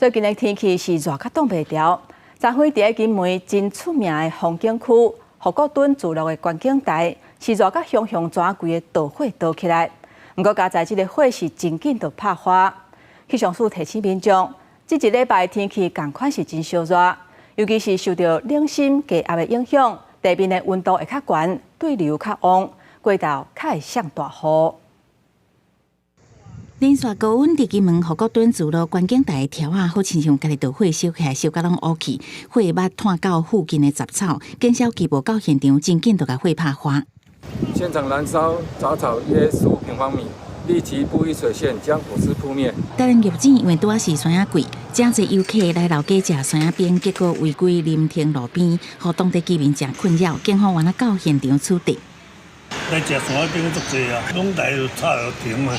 最近的天气是热较冻袂调，昨昏伫金门真出名的风景区福国墩自录的观景台，是热甲熊熊怎规个导火倒起来。不过，加在这个火是真紧就拍花。气象署提醒民众，这一礼拜天气同款是真烧热，尤其是受到冷心低压的影响，地面的温度会较悬，对流较旺，街道较会上大雨。连续高温伫金门福国墩自录观景台条啊，好亲像家己导火烧起来，烧甲拢乌去，火把炭到附近的杂草，减少机无到现场，真紧就甲火拍花。现场燃烧杂草约15平方米，立即布衣水线将火势扑灭。台湾业者因为拄啊是山仔季，真侪游客来老家食山仔边，结果违规临停路边，互当地居民真困扰。警方原来到现场处理。来食山仔边足侪啊，拢来就吵就停啊，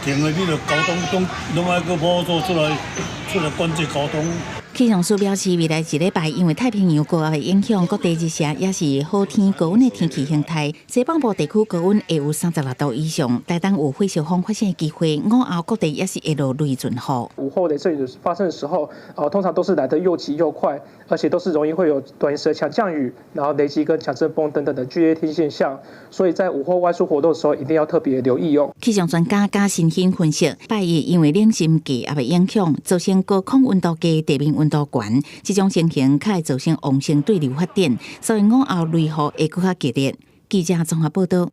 停了你就交通拢爱个补助出来管制交通。气象署表示，未来一礼拜因为太平洋高压的影响，各地日射也是好天高温的天气形态。西半部地区高温会有36度以上，台东有火烧风发生的机会。午后各地也是会落雷阵雨。午后雷阵雨发生的时候，通常都是来得又急又快，而且都是容易会有短时的强降雨，然后雷击跟强阵风等等的剧烈天现象。所以在午后外出活动的时候，一定要特别留意哦。气象专家加新兴分析，拜一因为冷心低压的影响，造成高空温度低、地面温度悬，这种情形可会造成旺盛对流发展，所以午后雷雨会更加激烈。记者综合报道。